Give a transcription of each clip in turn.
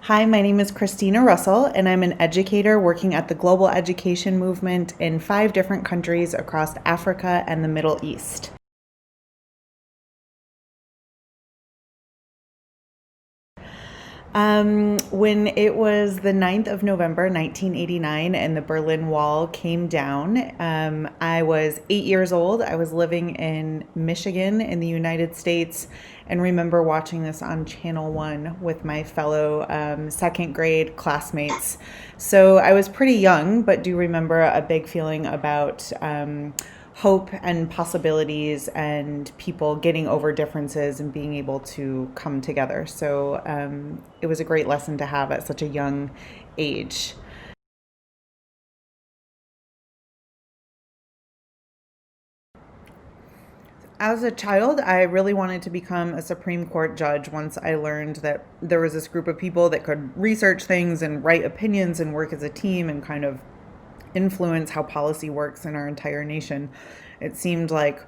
Hi, my name is Christina Russell, and I'm an educator working at the global education movement in 5 different countries across Africa and the Middle East. When it was the 9th of November, 1989, and the Berlin Wall came down, I was 8 years old. I was living in Michigan in the United States and remember watching this on Channel 1 with my fellow second grade classmates. So I was pretty young, but do remember a big feeling about hope and possibilities and people getting over differences and being able to come together. So it was a great lesson to have at such a young age. As a child, I really wanted to become a Supreme Court judge once I learned that there was this group of people that could research things and write opinions and work as a team and kind of influence how policy works in our entire nation. It seemed like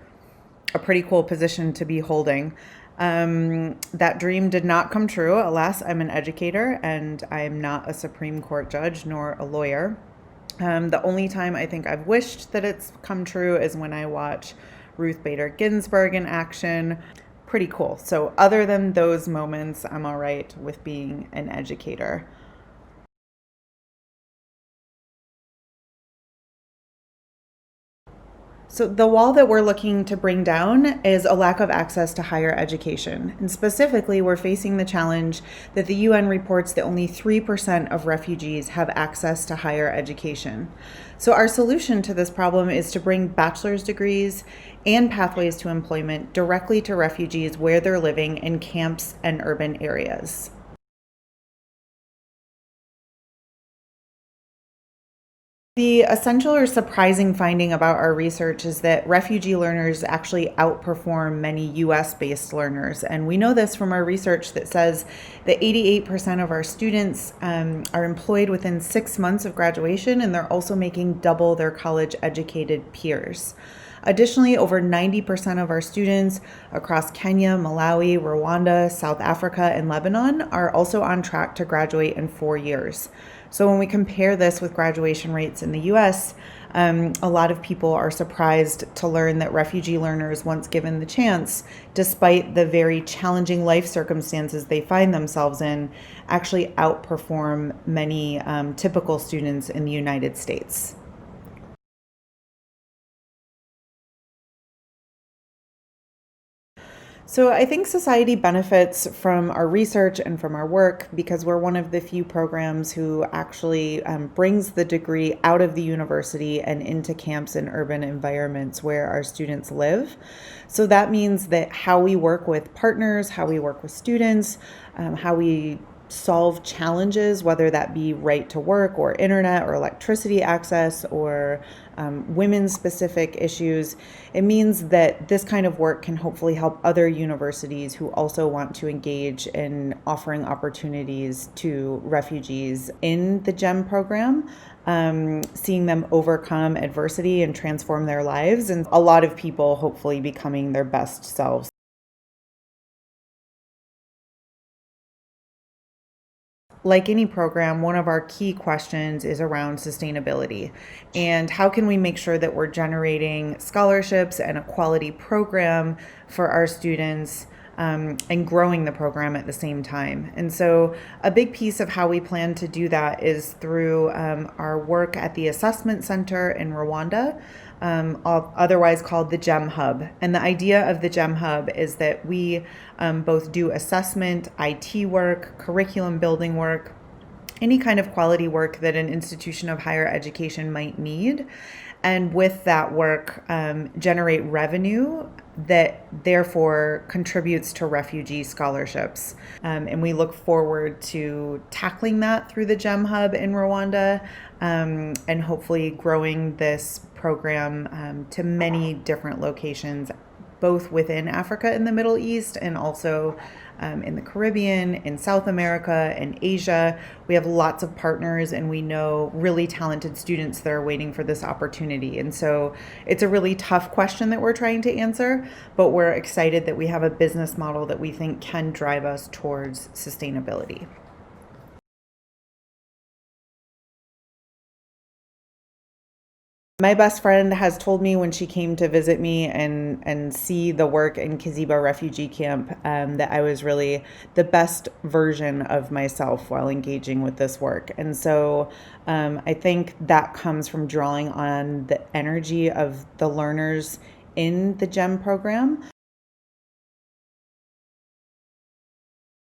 a pretty cool position to be holding. That dream did not come true. Alas, I'm an educator and I am not a Supreme Court judge nor a lawyer. The only time I think I've wished that it's come true is when I watch Ruth Bader Ginsburg in action. Pretty cool. So, other than those moments, I'm all right with being an educator. So, the wall that we're looking to bring down is a lack of access to higher education. And specifically, we're facing the challenge that the UN reports that only 3% of refugees have access to higher education. So, our solution to this problem is to bring bachelor's degrees and pathways to employment directly to refugees where they're living in camps and urban areas. The essential or surprising finding about our research is that refugee learners actually outperform many US based learners. And we know this from our research that says that 88% of our students are employed within 6 months of graduation, and they're also making double their college educated peers. Additionally, over 90% of our students across Kenya, Malawi, Rwanda, South Africa, and Lebanon are also on track to graduate in 4 years. So when we compare this with graduation rates in the US, a lot of people are surprised to learn that refugee learners, once given the chance, despite the very challenging life circumstances they find themselves in, actually outperform many typical students in the United States. So I think society benefits from our research and from our work because we're one of the few programs who actually brings the degree out of the university and into camps and urban environments where our students live. So that means that how we work with partners, how we work with students, how we solve challenges, whether that be right to work or internet or electricity access or women's specific issues. It means that this kind of work can hopefully help other universities who also want to engage in offering opportunities to refugees in the GEM program, seeing them overcome adversity and transform their lives, and a lot of people hopefully becoming their best selves. Like any program, one of our key questions is around sustainability and how can we make sure that we're generating scholarships and a quality program for our students, and growing the program at the same time. And so a big piece of how we plan to do that is through our work at the Assessment Center in Rwanda, otherwise called the GEM Hub. And the idea of the GEM Hub is that we both do assessment, IT work, curriculum building work, any kind of quality work that an institution of higher education might need. And with that work, generate revenue that therefore contributes to refugee scholarships. And we look forward to tackling that through the GEM Hub in Rwanda, and hopefully growing this program to many different locations, both within Africa and the Middle East and also in the Caribbean, in South America, and Asia. We have lots of partners and we know really talented students that are waiting for this opportunity. And so it's a really tough question that we're trying to answer, but we're excited that we have a business model that we think can drive us towards sustainability. My best friend has told me when she came to visit me and see the work in Kiziba refugee camp, that I was really the best version of myself while engaging with this work. And so I think that comes from drawing on the energy of the learners in the GEM program,